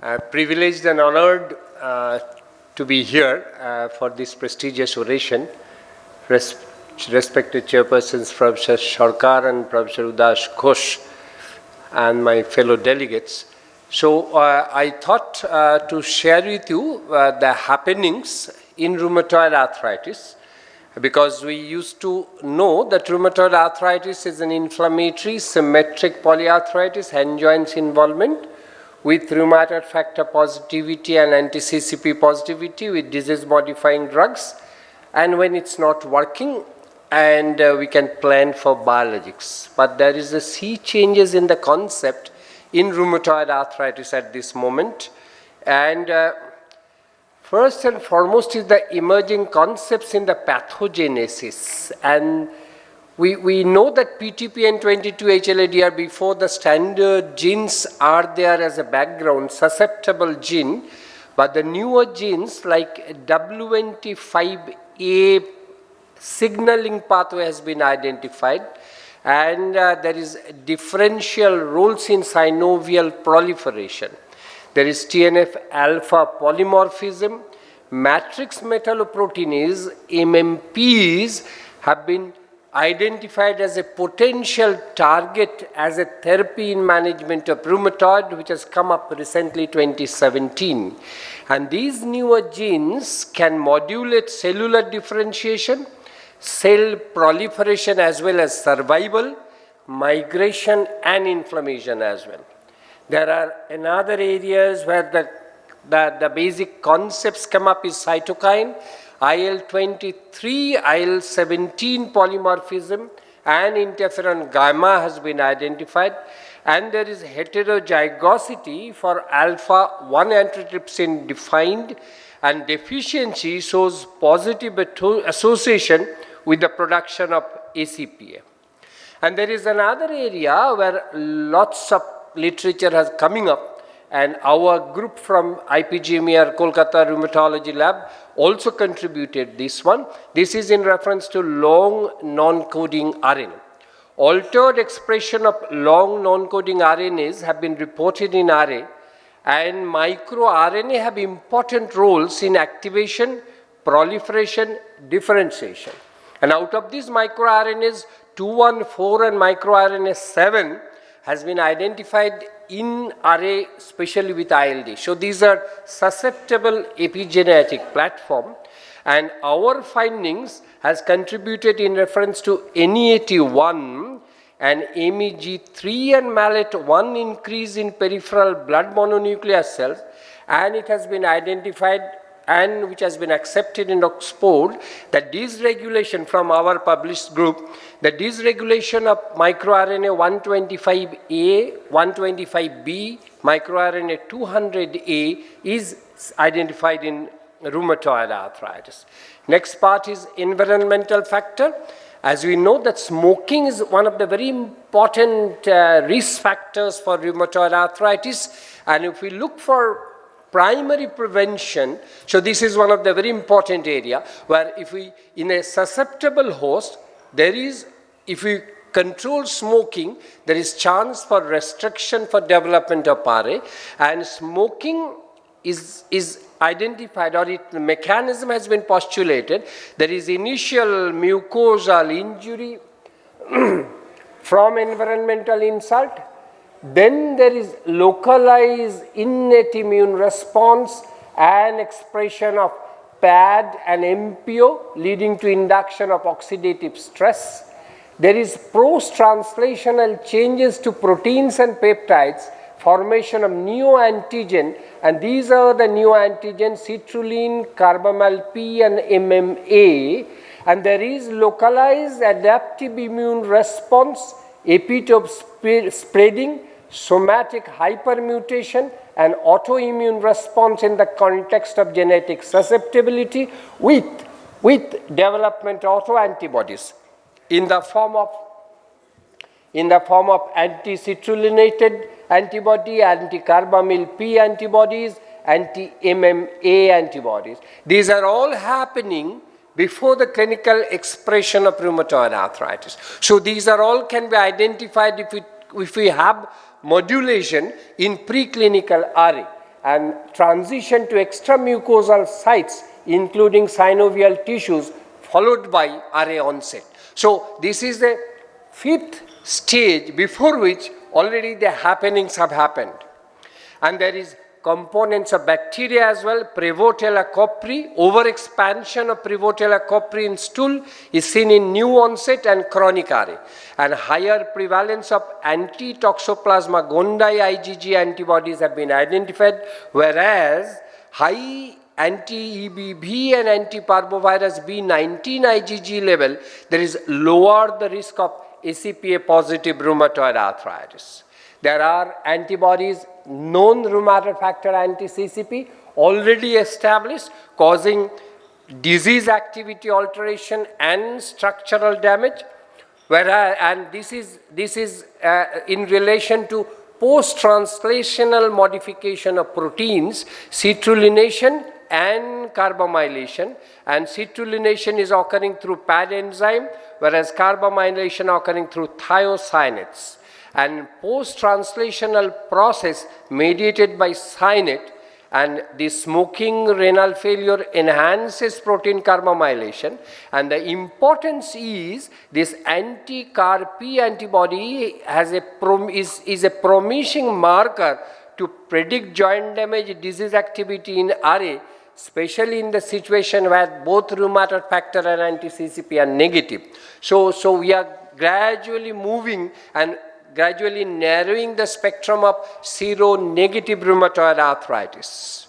Privileged and honored to be here for this prestigious oration. Respected chairpersons Professor Shortterm and Professor Ghosh and my fellow delegates. So I thought to share with you the happenings in rheumatoid arthritis, because we used to know that rheumatoid arthritis is an inflammatory symmetric polyarthritis, hand joints involvement with rheumatoid factor positivity and anti-CCP positivity with disease-modifying drugs, and when it's not working, and we can plan for biologics. But there is a sea changes in the concept in rheumatoid arthritis at this moment, and first and foremost is the emerging concepts in the pathogenesis. And we know that PTP and 22HLA-DR before the standard genes are there as a background, susceptible gene, but the newer genes like WNT5A signaling pathway has been identified, and there is differential roles in synovial proliferation. There is TNF-alpha polymorphism, matrix metalloproteinase, MMPs have been identified as a potential target as a therapy in management of rheumatoid, which has come up recently 2017. And these newer genes can modulate cellular differentiation, cell proliferation as well as survival, migration and inflammation as well. There are another areas where the basic concepts come up is cytokine, IL-23, IL-17 polymorphism and interferon gamma has been identified, and there is heterozygosity for alpha-1 antitrypsin defined, and deficiency shows positive association with the production of ACPA. And there is another area where lots of literature has coming up, and our group from IPGMER Kolkata Rheumatology Lab also contributed this one. This is in reference to long non-coding RNA. Altered expression of long non-coding RNAs have been reported in RA, and microRNA have important roles in activation, proliferation, differentiation. And out of these microRNAs, 214 and microRNA 7 has been identified in RA, especially with ILD. So these are susceptible epigenetic platform, and our findings has contributed in reference to NEAT1 and MEG3 and MALAT1 increase in peripheral blood mononuclear cells, and it has been identified and which has been accepted in Oxford, that dysregulation from our published group, the dysregulation of microRNA 125A, 125B, microRNA 200A is identified in rheumatoid arthritis. Next part is environmental factor. As we know that smoking is one of the very important risk factors for rheumatoid arthritis, and if we look for primary prevention, so this is one of the very important area where if we, in a susceptible host, there is, if we control smoking, there is chance for restriction for development of RA, and smoking is identified, or the mechanism has been postulated. There is initial mucosal injury from environmental insult. Then there is localized innate immune response and expression of PAD and MPO leading to induction of oxidative stress. There is post-translational changes to proteins and peptides, formation of neoantigen, and these are the neoantigens citrulline, carbamyl P and MMA, and there is localized adaptive immune response, epitope spreading, somatic hypermutation and autoimmune response in the context of genetic susceptibility with development of autoantibodies in the form of anti-citrulinated antibody, anti-carbamyl P antibodies, anti-MMA antibodies. These are all happening before the clinical expression of rheumatoid arthritis. So these are all can be identified if we have modulation in preclinical RA. and transition to extramucosal sites, including synovial tissues, followed by RA onset. So this is the fifth stage before which already the happenings have happened. And there is components of bacteria as well. Prevotella copri, overexpansion of Prevotella copri in stool is seen in new onset and chronic RA. And higher prevalence of anti-Toxoplasma gondii IgG antibodies have been identified, whereas high anti-EBV and anti-parvovirus B19 IgG level, there is lower the risk of ACPA positive rheumatoid arthritis. There are antibodies, known rheumatoid factor anti-CCP, already established, causing disease activity alteration and structural damage. Whereas, and this is in relation to post-translational modification of proteins, citrullinación and carbamylation, and citrullinación is occurring through PAD enzyme, whereas carbamylation occurring through thiocyanates. And post-translational process mediated by cyanate, and the smoking renal failure enhances protein carbamylation, and the importance is this anti-CARP antibody has is a promising marker to predict joint damage disease activity in RA, especially in the situation where both rheumatoid factor and anti-CCP are negative. So we are gradually moving and gradually narrowing the spectrum of seronegative rheumatoid arthritis.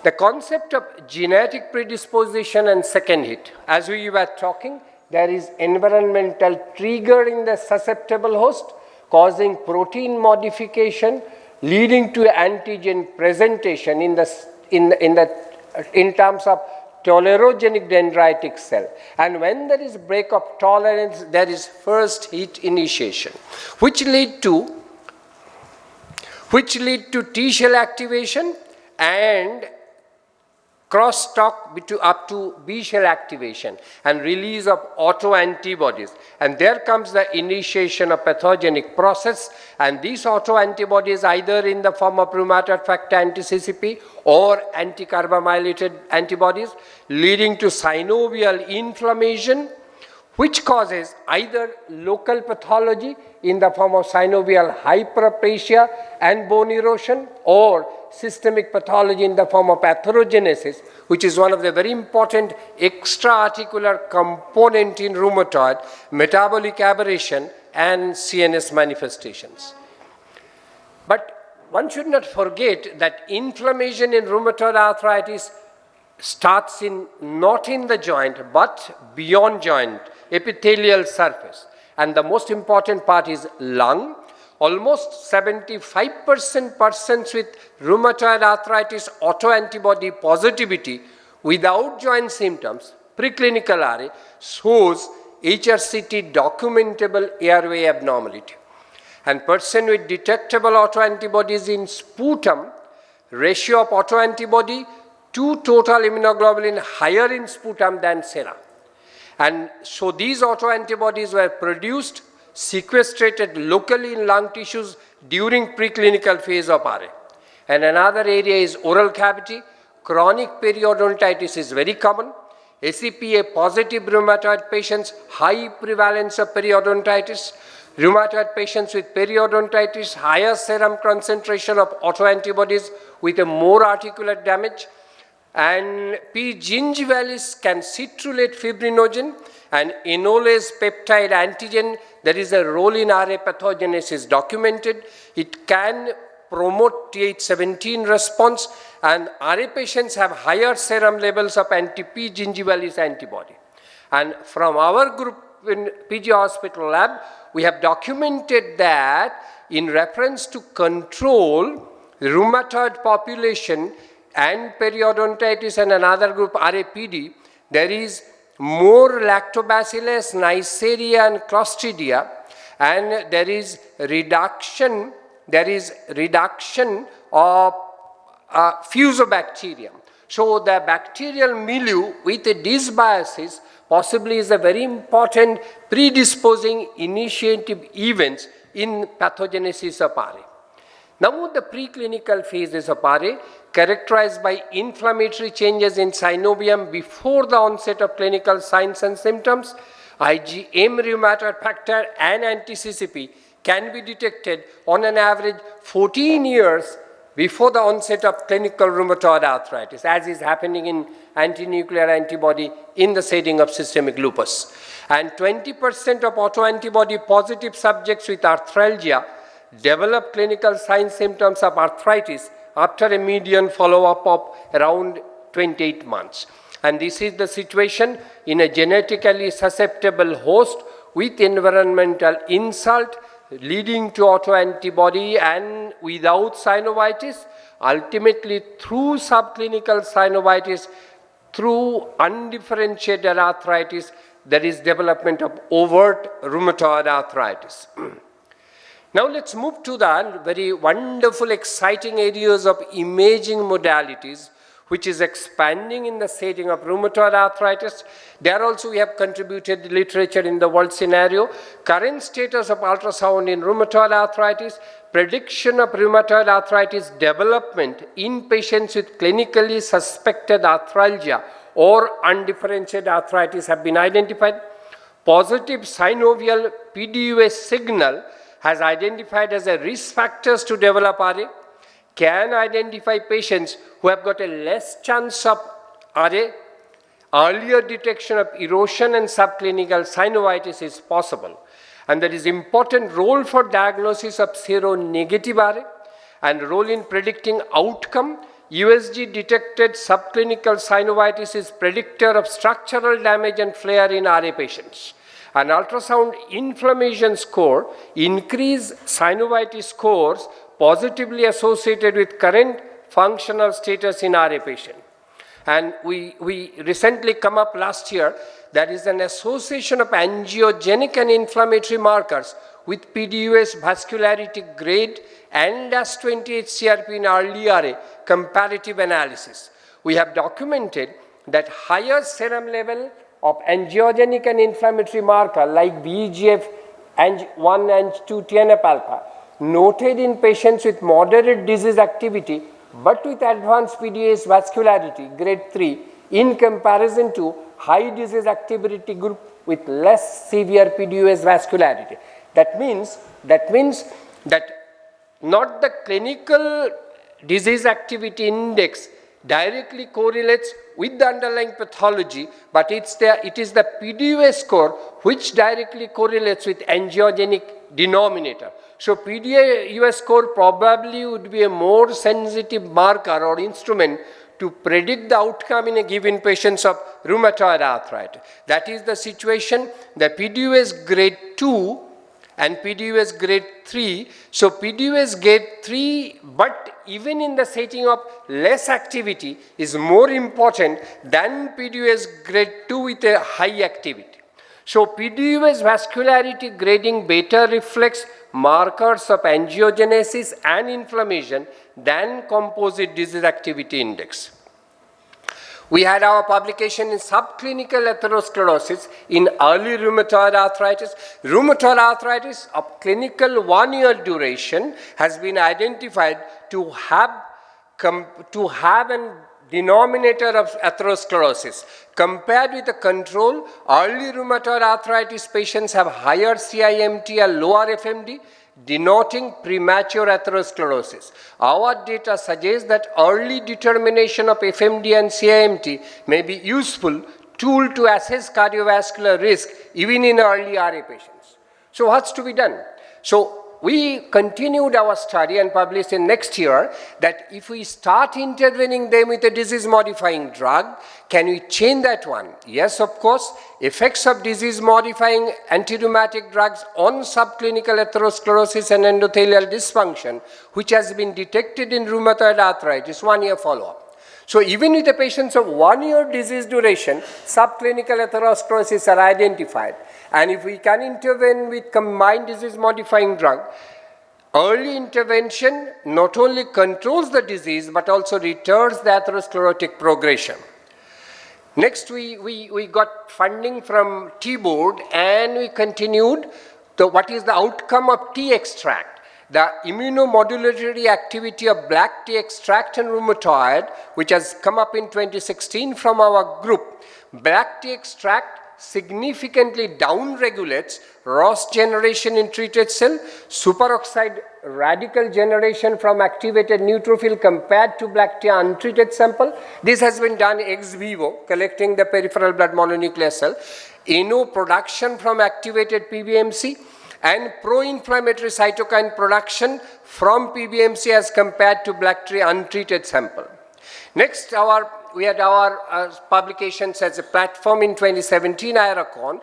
The concept of genetic predisposition and second hit, as we were talking, there is environmental trigger in the susceptible host causing protein modification leading to antigen presentation in terms of tolerogenic dendritic cell. And when there is break of tolerance, there is first hit initiation, which lead to T cell activation and crosstalk up to B cell activation and release of autoantibodies. And there comes the initiation of pathogenic process, and these autoantibodies either in the form of rheumatoid factor anti-CCP or anti-carbamylated antibodies, leading to synovial inflammation, which causes either local pathology in the form of synovial hyperplasia and bone erosion, or systemic pathology in the form of atherogenesis, which is one of the very important extra-articular component in rheumatoid, metabolic aberration and CNS manifestations. But one should not forget that inflammation in rheumatoid arthritis starts not in the joint but beyond joint, epithelial surface. And the most important part is lung. Almost 75% persons with rheumatoid arthritis autoantibody positivity without joint symptoms, preclinical RA, shows HRCT documentable airway abnormality. And person with detectable autoantibodies in sputum, ratio of autoantibody to total immunoglobulin higher in sputum than serum. And so these autoantibodies were produced, sequestrated locally in lung tissues during preclinical phase of RA. And another area is oral cavity. Chronic periodontitis is very common. ACPA positive rheumatoid patients, high prevalence of periodontitis. Rheumatoid patients with periodontitis, higher serum concentration of autoantibodies with a more articular damage. And P. gingivalis can citrulate fibrinogen, and enolase peptide antigen, there is a role in RA pathogenesis documented. It can promote Th17 response, and RA patients have higher serum levels of anti-P. gingivalis antibody. And from our group in PG Hospital lab, we have documented that in reference to control rheumatoid population and periodontitis and another group RAPD, there is more lactobacillus, Neisseria and Clostridia, and there is reduction of Fusobacterium. So the bacterial milieu with a dysbiosis possibly is a very important predisposing initiative events in pathogenesis of RA. Now the preclinical phases of RA, characterized by inflammatory changes in synovium before the onset of clinical signs and symptoms, IgM rheumatoid factor and anti-CCP can be detected on an average 14 years before the onset of clinical rheumatoid arthritis, as is happening in anti-nuclear antibody in the setting of systemic lupus. And 20% of autoantibody positive subjects with arthralgia develop clinical signs symptoms of arthritis after a median follow-up of around 28 months. And this is the situation in a genetically susceptible host with environmental insult leading to autoantibody and without synovitis, ultimately through subclinical synovitis, through undifferentiated arthritis, there is development of overt rheumatoid arthritis. Now let's move to the very wonderful, exciting areas of imaging modalities, which is expanding in the setting of rheumatoid arthritis. There also we have contributed literature in the world scenario. Current status of ultrasound in rheumatoid arthritis, prediction of rheumatoid arthritis development in patients with clinically suspected arthralgia or undifferentiated arthritis have been identified. Positive synovial PDUS signal has identified as a risk factors to develop RA, can identify patients who have got a less chance of RA. Earlier detection of erosion and subclinical synovitis is possible. And there is important role for diagnosis of seronegative RA and role in predicting outcome. USG detected subclinical synovitis is predictor of structural damage and flare in RA patients. An ultrasound inflammation score, increased synovitis scores positively associated with current functional status in RA patient. And we recently come up last year, there is an association of angiogenic and inflammatory markers with PDUS vascularity grade and DAS28-CRP in early RA comparative analysis. We have documented that higher serum level of angiogenic and inflammatory marker like VEGF and 1 and 2 TNF-alpha noted in patients with moderate disease activity but with advanced PDUS vascularity grade 3 in comparison to high disease activity group with less severe PDUS vascularity. That means that not the clinical disease activity index directly correlates with the underlying pathology, but it is the PDUS score which directly correlates with angiogenic denominator. So PDUS score probably would be a more sensitive marker or instrument to predict the outcome in a given patient of rheumatoid arthritis. That is the situation, the PDUS grade 2 and PDUS grade 3. So PDUS grade 3, but even in the setting of less activity, is more important than PDUS grade 2 with a high activity. So PDUS vascularity grading better reflects markers of angiogenesis and inflammation than composite disease activity index. We had our publication in subclinical atherosclerosis in early rheumatoid arthritis. Rheumatoid arthritis of clinical 1-year duration has been identified to have an denominator of atherosclerosis. Compared with the control, early rheumatoid arthritis patients have higher CIMT and lower FMD, denoting premature atherosclerosis. Our data suggests that early determination of FMD and CIMT may be useful tool to assess cardiovascular risk even in early RA patients. So what's to be done? So we continued our study and published in next year that if we start intervening them with a disease-modifying drug, can we change that one? Yes, of course. Effects of disease-modifying anti-rheumatic drugs on subclinical atherosclerosis and endothelial dysfunction, which has been detected in rheumatoid arthritis, 1-year follow-up. So even with the patients of 1-year disease duration, subclinical atherosclerosis are identified. And if we can intervene with combined disease-modifying drug, early intervention not only controls the disease but also retards the atherosclerotic progression. Next, we got funding from T-Board and we continued what is the outcome of T extract. The immunomodulatory activity of black tea extract and rheumatoid, which has come up in 2016 from our group, black tea extract significantly downregulates ROS generation in treated cell, superoxide radical generation from activated neutrophil compared to black tea untreated sample. This has been done ex vivo, collecting the peripheral blood mononuclear cell, NO production from activated PBMC, and pro-inflammatory cytokine production from PBMC as compared to black tea untreated sample. Next, we had our publications as a platform in 2017 IRACON.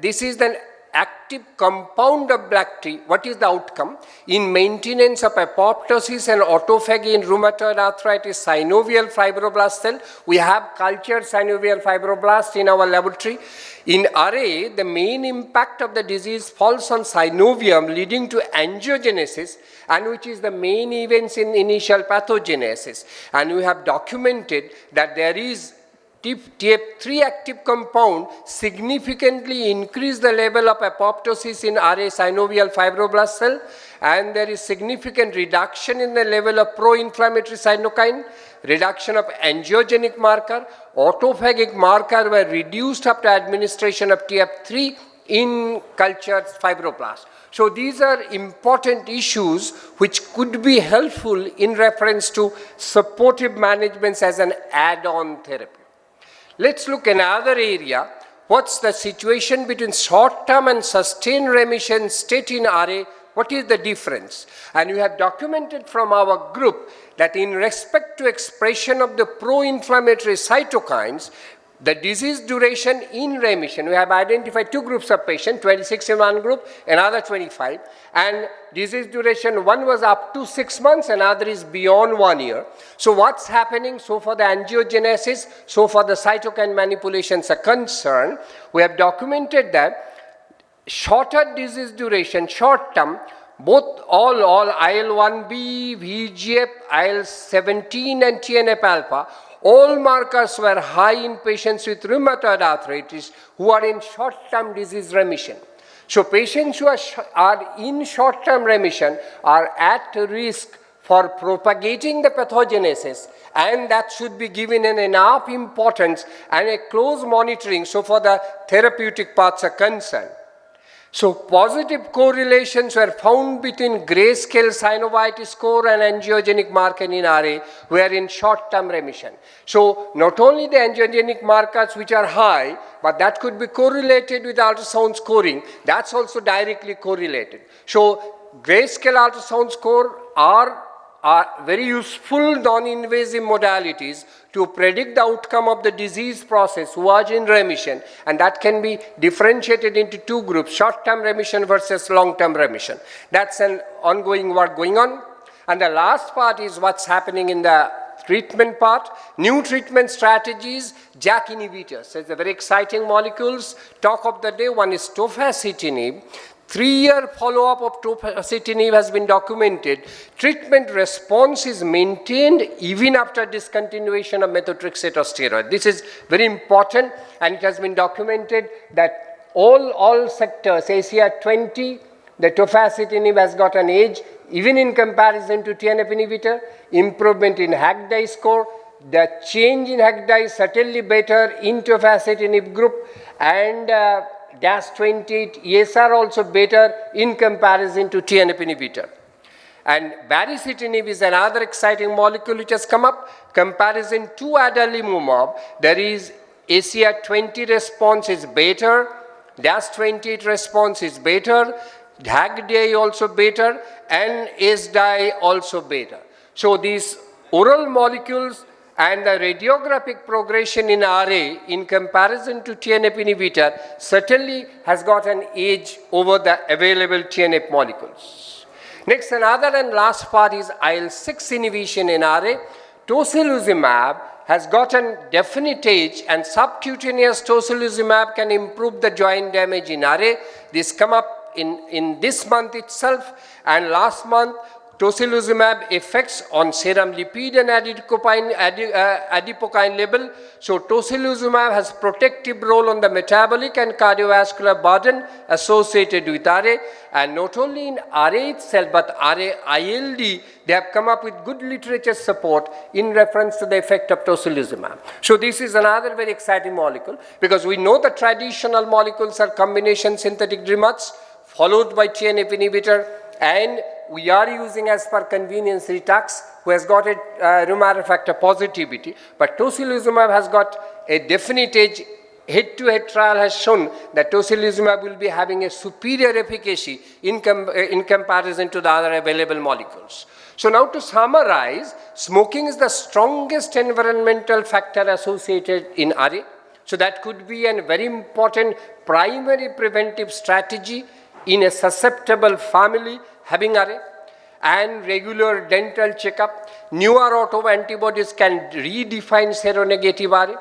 This is the active compound of black tea. What is the outcome? In maintenance of apoptosis and autophagy in rheumatoid arthritis synovial fibroblast cell, we have cultured synovial fibroblast in our laboratory. In RA, the main impact of the disease falls on synovium, leading to angiogenesis, and which is the main events in initial pathogenesis. And we have documented that there is TF3 active compound significantly increase the level of apoptosis in RA synovial fibroblast cell, and there is significant reduction in the level of pro-inflammatory cytokine, reduction of angiogenic marker, autophagic marker were reduced after administration of TF3 in cultured fibroblast. So these are important issues which could be helpful in reference to supportive management as an add-on therapy. Let's look another area. What's the situation between short-term and sustained remission state in RA? What is the difference? And we have documented from our group that in respect to expression of the pro-inflammatory cytokines, the disease duration in remission, we have identified two groups of patients, 26 in one group, another 25, and disease duration, one was up to 6 months, another is beyond 1 year. So what's happening? So for the angiogenesis, so for the cytokine manipulations are concerned, we have documented that shorter disease duration, short term, both all IL-1B, VEGF, IL-17 and TNF-alpha, all markers were high in patients with rheumatoid arthritis who are in short-term disease remission. So patients who are in short-term remission are at risk for propagating the pathogenesis, and that should be given an enough importance and a close monitoring so for the therapeutic paths are concerned. So positive correlations were found between grayscale synovitis score and angiogenic marker in RA were in short-term remission. So not only the angiogenic markers which are high, but that could be correlated with ultrasound scoring. That's also directly correlated. So grayscale ultrasound score are very useful non-invasive modalities to predict the outcome of the disease process who was in remission, and that can be differentiated into two groups, short-term remission versus long-term remission. That's an ongoing work going on. And the last part is what's happening in the treatment part. New treatment strategies, JAK inhibitors. So it's a very exciting molecules. Talk of the day, one is tofacitinib. 3-year follow-up of tofacitinib has been documented. Treatment response is maintained even after discontinuation of methotrexate or steroid. This is very important, and it has been documented that all sectors, ACR20, the tofacitinib has got an age, even in comparison to TNF inhibitor, improvement in HAQ-DI score, the change in HAQ-DI is certainly better in tofacitinib group, and DAS28 ESR also better in comparison to TNF inhibitor. And baricitinib is another exciting molecule which has come up. Comparison to adalimumab, there is ACR20 response is better, DAS28 response is better, HAQ-DI also better, and SDI also better. So these oral molecules and the radiographic progression in RA in comparison to TNF inhibitor certainly has got an edge over the available TNF molecules. Next, another and last part is IL-6 inhibition in RA. Tocilizumab has got a definite edge, and subcutaneous tocilizumab can improve the joint damage in RA. This come up in this month itself, and last month tocilizumab effects on serum lipid and adipokine level. So tocilizumab has protective role on the metabolic and cardiovascular burden associated with RA, and not only in RA itself but RA-ILD, they have come up with good literature support in reference to the effect of tocilizumab. So this is another very exciting molecule, because we know the traditional molecules are combination synthetic DRMATs followed by TNF inhibitor, and we are using as per convenience Ritux, who has got a rheumatoid factor positivity, but tocilizumab has got a definite edge. Head-to-head trial has shown that tocilizumab will be having a superior efficacy in comparison to the other available molecules. So now to summarize, smoking is the strongest environmental factor associated in RA. So that could be a very important primary preventive strategy in a susceptible family having RA, and regular dental checkup. Newer autoantibodies can redefine seronegative RA.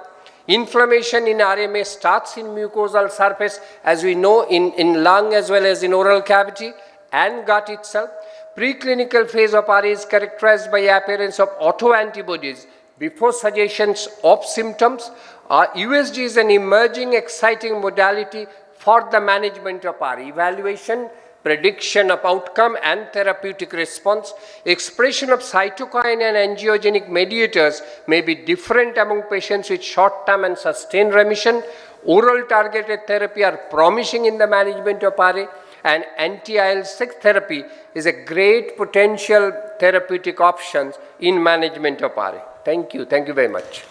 Inflammation in RA may start in mucosal surface, as we know, in lung as well as in oral cavity and gut itself. Preclinical phase of RA is characterized by appearance of autoantibodies before suggestions of symptoms. USG is an emerging exciting modality for the management of RA, evaluation, prediction of outcome and therapeutic response. Expression of cytokine and angiogenic mediators may be different among patients with short-term and sustained remission. Oral targeted therapy are promising in the management of RA, and anti-IL-6 therapy is a great potential therapeutic option in management of RA. Thank you very much.